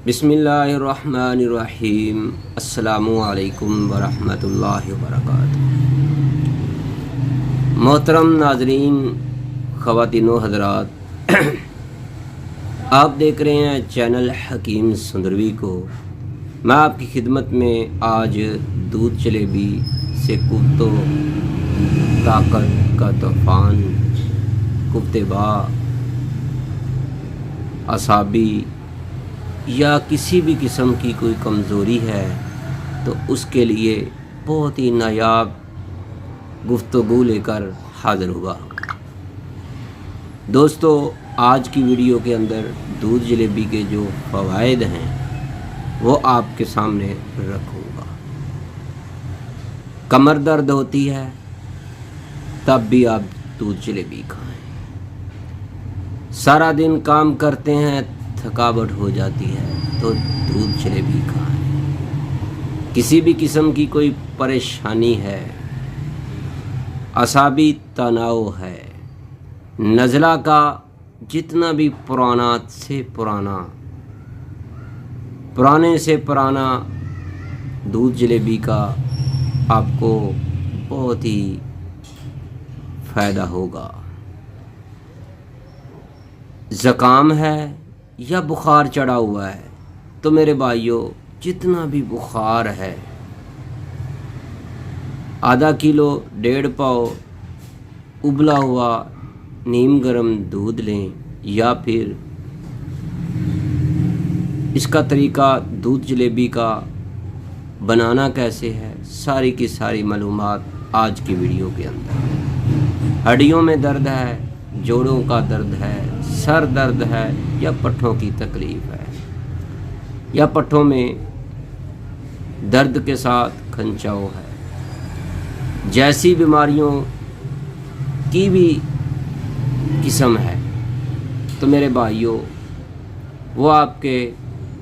बिस्मिल्लाहिर्रहमानिर्रहीम। अस्सलामु अलैकुम वरहमतुल्लाहि वबरकातुहू। मोहतरम नाजरीन, ख़वातीनो हज़रात, आप देख रहे हैं चैनल हकीम सुंदरवी को। मैं आपकी खिदमत में आज दूध जलेबी से कुफ्तो ताकत का तूफ़ान, कुफ्तेबा, असाबी या किसी भी किस्म की कोई कमज़ोरी है तो उसके लिए बहुत ही नायाब गुफ्तगू लेकर हाज़िर हुआ। दोस्तों, आज की वीडियो के अंदर दूध जलेबी के जो फ़वाइद हैं वो आपके सामने रखूँगा। कमर दर्द होती है तब भी आप दूध जलेबी खाएं। सारा दिन काम करते हैं, थकावट हो जाती है तो दूध जलेबी खाएं। किसी भी किस्म की कोई परेशानी है, असाबी तनाव है, नज़ला का जितना भी पुराने से पुराना दूध जलेबी का आपको बहुत ही फ़ायदा होगा। ज़ुकाम है या बुखार चढ़ा हुआ है तो मेरे भाइयों, जितना भी बुखार है, आधा किलो 1.5 पाव उबला हुआ नीम गर्म दूध लें, या फिर इसका तरीका दूध जलेबी का बनाना कैसे है, सारी की सारी मालूमात आज की वीडियो के अंदर। हड्डियों में दर्द है, जोड़ों का दर्द है, सर दर्द है, या पट्ठों की तकलीफ़ है, या पट्ठों में दर्द के साथ खंचाव है, जैसी बीमारियों की भी किस्म है तो मेरे भाइयों वो आपके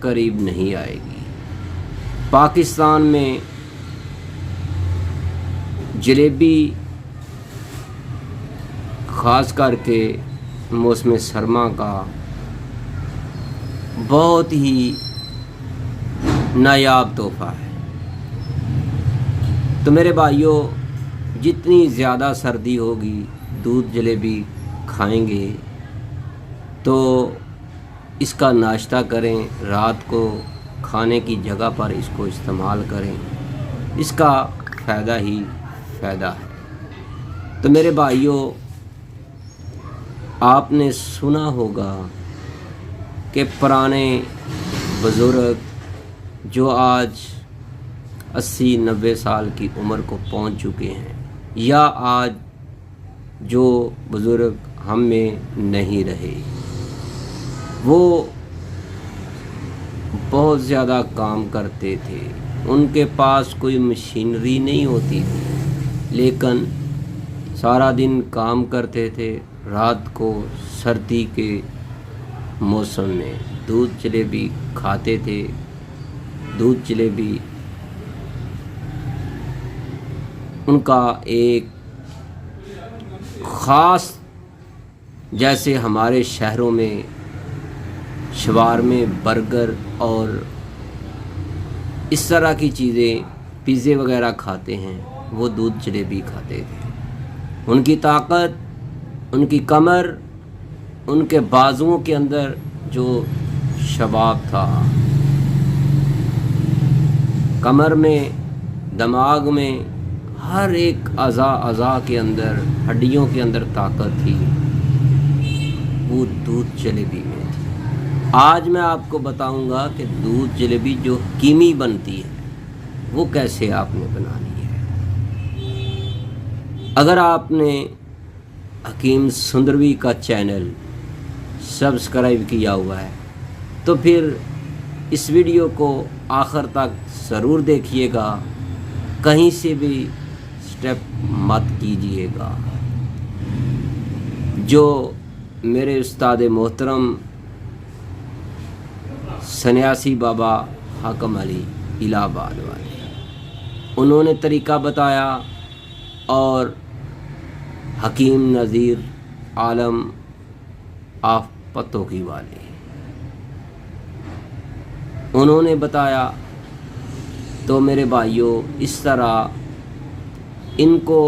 करीब नहीं आएगी। पाकिस्तान में जलेबी ख़ास करके मौसम सरमा का बहुत ही नायाब तोहफ़ा है। तो मेरे भाइयों, जितनी ज़्यादा सर्दी होगी, दूध जलेबी खाएंगे तो इसका नाश्ता करें, रात को खाने की जगह पर इसको इस्तेमाल करें, इसका फ़ायदा ही फ़ायदा है। तो मेरे भाइयों, आपने सुना होगा कि पुराने बुज़ुर्ग जो आज 80-90 साल की उम्र को पहुंच चुके हैं, या आज जो बुज़ुर्ग हम में नहीं रहे, वो बहुत ज़्यादा काम करते थे। उनके पास कोई मशीनरी नहीं होती थी, लेकिन सारा दिन काम करते थे। रात को सर्दी के मौसम में दूध जलेबी खाते थे। दूध जलेबी उनका एक ख़ास, जैसे हमारे शहरों में शवारमे, बर्गर और इस तरह की चीज़ें, पिज़्ज़े वगैरह खाते हैं, वो दूध जलेबी खाते थे। उनकी ताकत, उनकी कमर, उनके बाजुओं के अंदर जो शबाब था, कमर में, दिमाग में, हर एक अज़ा के अंदर, हड्डियों के अंदर ताकत थी, वो दूध जलेबी में थी। आज मैं आपको बताऊंगा कि दूध जलेबी जो कीमी बनती है वो कैसे आपने बनानी है। अगर आपने हकीम सुंदरवी का चैनल सब्सक्राइब किया हुआ है तो फिर इस वीडियो को आखिर तक ज़रूर देखिएगा, कहीं से भी स्टेप मत कीजिएगा। जो मेरे उस्ताद मोहतरम सन्यासी बाबा हाकम अली इलाहाबाद वाले, उन्होंने तरीका बताया, और हकीम नज़ीर आलम आफ पतों की वाले, उन्होंने बताया। तो मेरे भाइयों इस तरह इनको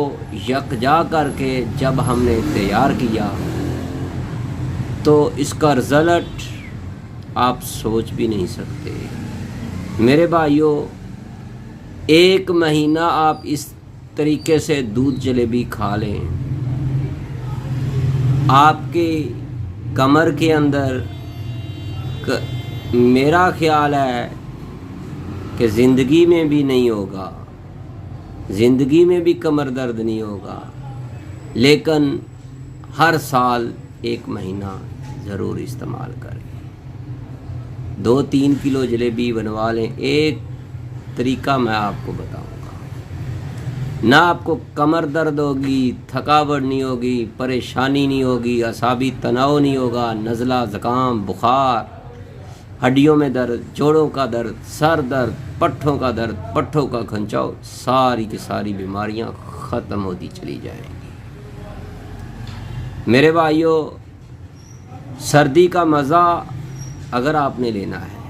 यकजा करके जब हमने तैयार किया तो इसका रिज़ल्ट आप सोच भी नहीं सकते। मेरे भाइयों 1 महीना आप इस तरीके से दूध जलेबी खा लें, आपके कमर के अंदर मेरा ख्याल है कि ज़िंदगी में भी नहीं होगा, ज़िंदगी में भी कमर दर्द नहीं होगा, लेकिन हर साल 1 महीना ज़रूर इस्तेमाल करें। 2-3 किलो जलेबी बनवा लें। एक तरीका मैं आपको बताऊंगा, ना आपको कमर दर्द होगी, थकावट नहीं होगी, परेशानी नहीं होगी, असाबी तनाव नहीं होगा, नज़ला, ज़ुकाम, बुखार, हड्डियों में दर्द, जोड़ों का दर्द, सर दर्द, पट्ठों का दर्द, पट्ठों का खंचाव, सारी की सारी बीमारियां ख़त्म होती चली जाएंगी। मेरे भाइयों सर्दी का मज़ा अगर आपने लेना है,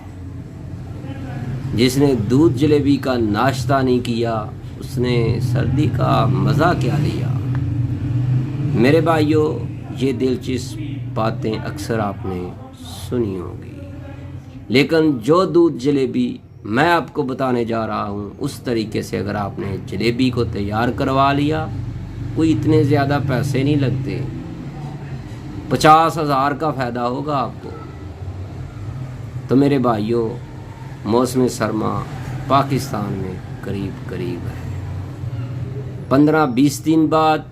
जिसने दूध जलेबी का नाश्ता नहीं किया उसने सर्दी का मज़ा क्या लिया। मेरे भाइयों ये दिलचस्प बातें अक्सर आपने सुनी होगी, लेकिन जो दूध जलेबी मैं आपको बताने जा रहा हूँ उस तरीके से अगर आपने जलेबी को तैयार करवा लिया, कोई इतने ज़्यादा पैसे नहीं लगते, 50,000 का फ़ायदा होगा आपको। तो मेरे भाइयों मौसम सरमा पाकिस्तान में करीब करीब है, 15-20 दिन बाद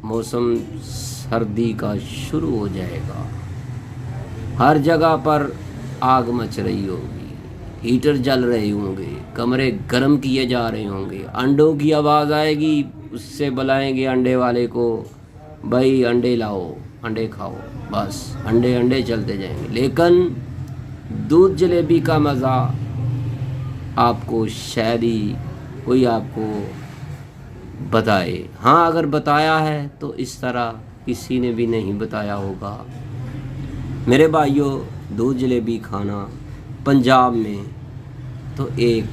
मौसम सर्दी का शुरू हो जाएगा। हर जगह पर आग मच रही होगी, हीटर जल रहे होंगे, कमरे गर्म किए जा रहे होंगे, अंडों की आवाज़ आएगी, उससे बुलाएंगे अंडे वाले को, भाई अंडे लाओ, अंडे खाओ, बस अंडे अंडे चलते जाएंगे। लेकिन दूध जलेबी का मज़ा आपको शायद ही कोई आपको बताए। हाँ अगर बताया है तो इस तरह किसी ने भी नहीं बताया होगा। मेरे भाइयों दूध जलेबी खाना पंजाब में तो एक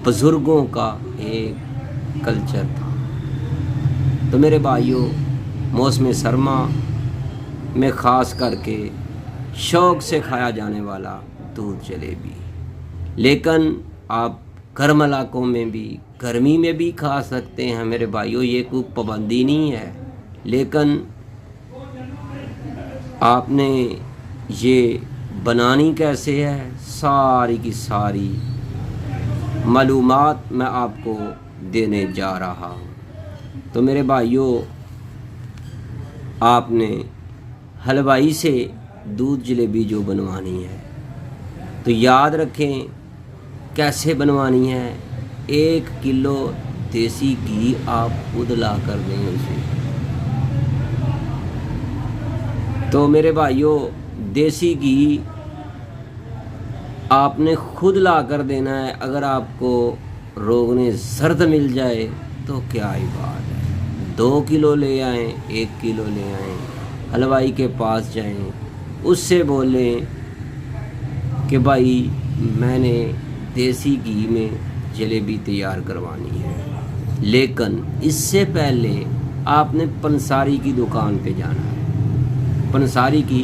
बुज़ुर्गों का एक कल्चर था। तो मेरे भाइयों मौसम सरमा में ख़ास करके शौक़ से खाया जाने वाला दूध जलेबी, लेकिन आप गर्म इलाकों में भी गर्मी में भी खा सकते हैं। मेरे भाइयों ये कोई पाबंदी नहीं है, लेकिन आपने ये बनानी कैसे है सारी की सारी मालूमात मैं आपको देने जा रहा हूँ। तो मेरे भाइयों आपने हलवाई से दूध जलेबी जो बनवानी है तो याद रखें कैसे बनवानी है। 1 किलो देसी घी आप उदला कर दें उसे। तो मेरे भाइयों देसी घी आपने खुद ला कर देना है। अगर आपको रोगने ज़र्द मिल जाए तो क्या ही बात है, 2 किलो ले आएँ, 1 किलो ले आएँ, हलवाई के पास जाएं, उससे बोलें कि भाई मैंने देसी घी में जलेबी तैयार करवानी है। लेकिन इससे पहले आपने पंसारी की दुकान पे जाना है, पंसारी की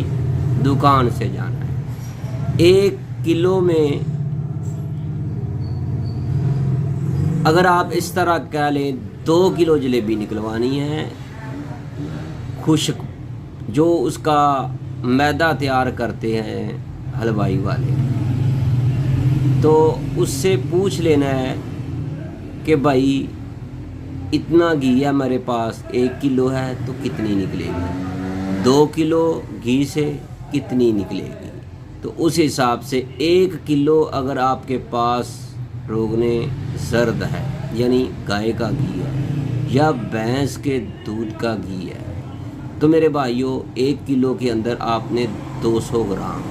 दुकान से जाना है। 1 किलो में अगर आप इस तरह कह लें 2 किलो जलेबी निकलवानी है, खुश्क जो उसका मैदा तैयार करते हैं हलवाई वाले, तो उससे पूछ लेना है कि भाई इतना घी है मेरे पास, 1 किलो है तो कितनी निकलेगी, 2 किलो घी से कितनी निकलेगी। तो उस हिसाब से 1 किलो अगर आपके पास रोगने ज़र्द है यानी गाय का घी है या भैंस के दूध का घी है, तो मेरे भाइयों 1 किलो के अंदर आपने 200 ग्राम,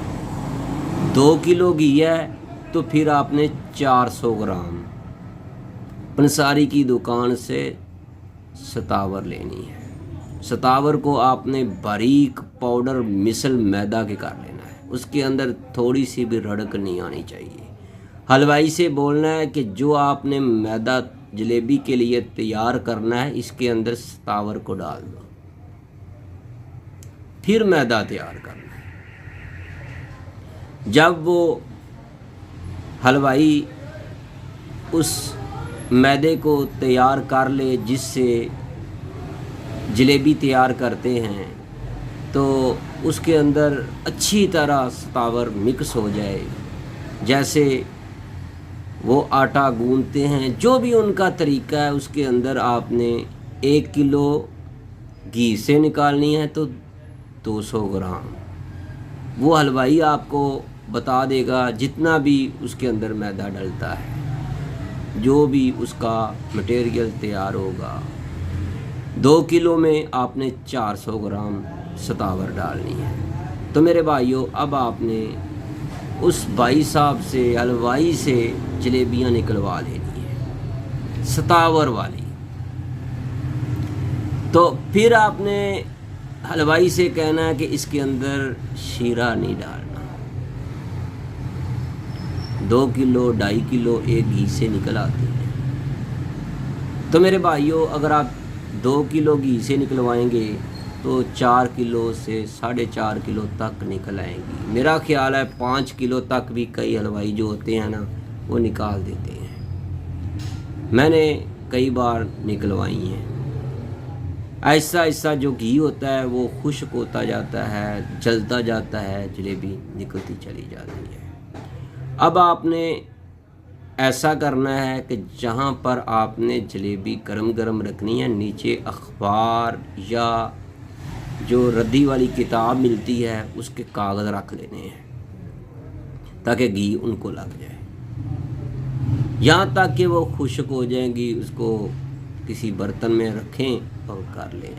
2 किलो घी है तो फिर आपने 400 ग्राम पंसारी की दुकान से सतावर लेनी है। सतावर को आपने बारीक पाउडर मिसल मैदा के कर लेना है। اس کے اندر تھوڑی سی بھی رڑک نہیں آنی چاہیے۔ حلوائی سے بولنا ہے کہ جو آپ نے میدا جلیبی کے لیے تیار کرنا ہے اس کے اندر ستاور کو ڈال دو، پھر میدا تیار کرنا ہے۔ جب وہ حلوائی اس میدے کو تیار کر لے جس سے جلیبی تیار کرتے ہیں، تو اس کے اندر اچھی طرح ستاور مکس ہو جائے، جیسے وہ آٹا گوندتے ہیں جو بھی ان کا طریقہ ہے، اس کے اندر آپ نے 1 کلو گھی سے نکالنی ہے تو 200 گرام، وہ حلوائی آپ کو بتا دے گا جتنا بھی اس کے اندر میدا ڈلتا ہے، جو بھی اس کا مٹیریل تیار ہوگا۔ 2 کلو میں آپ نے 400 گرام ستاور ڈالنی ہے۔ تو میرے بھائیوں، اب آپ نے اس بھائی صاحب سے، حلوائی سے جلیبیاں نکلوا لینی ہے ستاور والی۔ تو پھر آپ نے حلوائی سے کہنا ہے کہ اس کے اندر شیرہ نہیں ڈالنا۔ 2 کلو 2.5 کلو ایک گھی سے نکل آتی ہے۔ تو میرے بھائیوں، اگر آپ 2 کلو گھی سے نکلوائیں گے تو 4 کلو سے 4.5 کلو تک نکل آئیں گی۔ میرا خیال ہے 5 کلو تک بھی کئی حلوائی جو ہوتے ہیں نا وہ نکال دیتے ہیں، میں نے کئی بار نکلوائی ہیں۔ ایسا ایسا جو گھی ہوتا ہے وہ خشک ہوتا جاتا ہے، جلتا جاتا ہے، جلیبی نکلتی چلی جاتی ہے۔ اب آپ نے ایسا کرنا ہے کہ جہاں پر آپ نے جلیبی گرم گرم رکھنی ہے، نیچے اخبار یا جو ردی والی کتاب ملتی ہے اس کے کاغذ رکھ لینے ہیں تاکہ گھی ان کو لگ جائے، یہاں تک کہ وہ خشک ہو جائیں گی۔ اس کو کسی برتن میں رکھیں اور کر لیں۔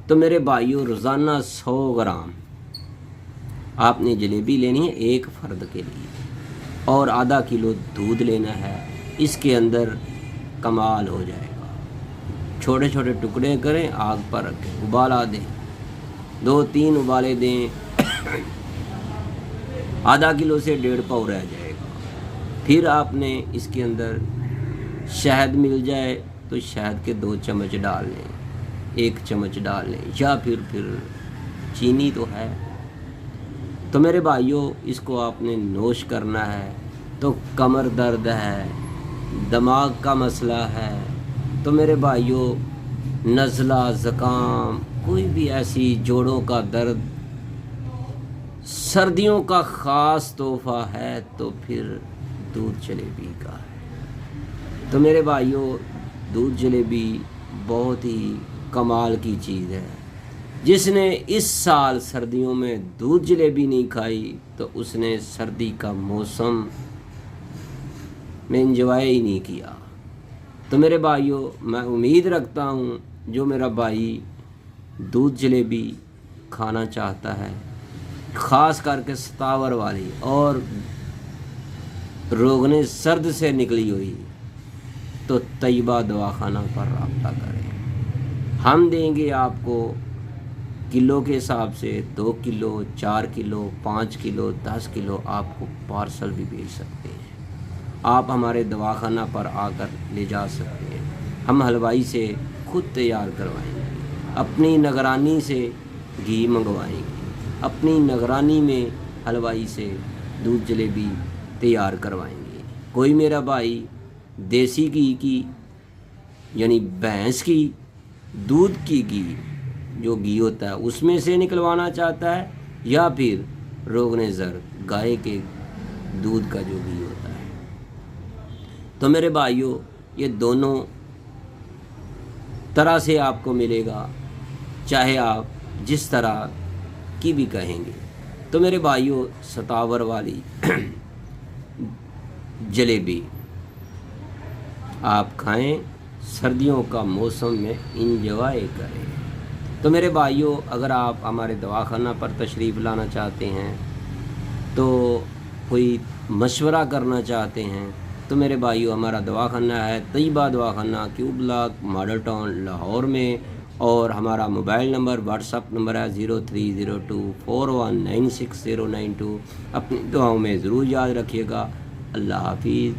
تو میرے بھائیوں، روزانہ 100 گرام آپ نے جلیبی لینی ہے ایک فرد کے لیے، اور آدھا کلو دودھ لینا ہے۔ اس کے اندر کمال ہو جائے گا۔ چھوٹے چھوٹے ٹکڑے کریں، آگ پر رکھیں، ابالا دیں، 2-3 ابالے دیں، آدھا کلو سے 1.5 پاؤ رہ جائے گا۔ پھر آپ نے اس کے اندر شہد مل جائے تو شہد کے 2 چمچ ڈال لیں، 1 چمچ ڈال لیں، یا پھر چینی تو ہے۔ تو میرے بھائیوں، اس کو آپ نے نوش کرنا ہے۔ تو کمر درد ہے، دماغ کا مسئلہ ہے، تو میرے بھائیوں، نزلہ، زکام، کوئی بھی ایسی جوڑوں کا درد، سردیوں کا خاص تحفہ ہے تو پھر دودھ جلیبی کا ہے۔ تو میرے بھائیوں، دودھ جلیبی بہت ہی کمال کی چیز ہے۔ جس نے اس سال سردیوں میں دودھ جلیبی نہیں کھائی تو اس نے سردی کا موسم میں انجوائے ہی نہیں کیا۔ تو میرے بھائیوں، میں امید رکھتا ہوں جو میرا بھائی دودھ جلیبی کھانا چاہتا ہے، خاص کر کے ستاور والی اور روغن سرد سے نکلی ہوئی، تو طیبہ دواخانہ پر رابطہ کریں۔ ہم دیں گے آپ کو کلو کے حساب سے 2 کلو، 4 کلو، 5 کلو، 10 کلو آپ کو پارسل بھی بھیج سکتے ہیں۔ آپ ہمارے دواخانہ پر آ کر لے جا سکتے ہیں۔ ہم حلوائی سے خود تیار کروائیں گے، اپنی نگرانی سے گھی منگوائیں گے، اپنی نگرانی میں حلوائی سے دودھ جلیبی تیار کروائیں گے۔ کوئی میرا بھائی دیسی گھی کی یعنی بھینس کی دودھ کی گھی جو گھی ہوتا ہے اس میں سے نکلوانا چاہتا ہے، یا پھر روغن زر گائے کے دودھ کا جو گھی ہوتا ہے۔ تو میرے بھائیوں، یہ دونوں طرح سے آپ کو ملے گا، چاہے آپ جس طرح کی بھی کہیں گے۔ تو میرے بھائیوں، ستاور والی جلیبی آپ کھائیں، سردیوں کا موسم میں انجوائے کریں۔ تو میرے بھائیوں، اگر آپ ہمارے دواخانہ پر تشریف لانا چاہتے ہیں، تو کوئی مشورہ کرنا چاہتے ہیں، تو میرے بھائیوں، ہمارا دواخانہ ہے طیبہ دواخانہ، کیو بلاک، ماڈل ٹاؤن، لاہور میں، اور ہمارا mobile number what's up number ہے 030241969092۔ اپنی دعاؤں میں ضرور یاد رکھیے گا۔ اللہ حافظ۔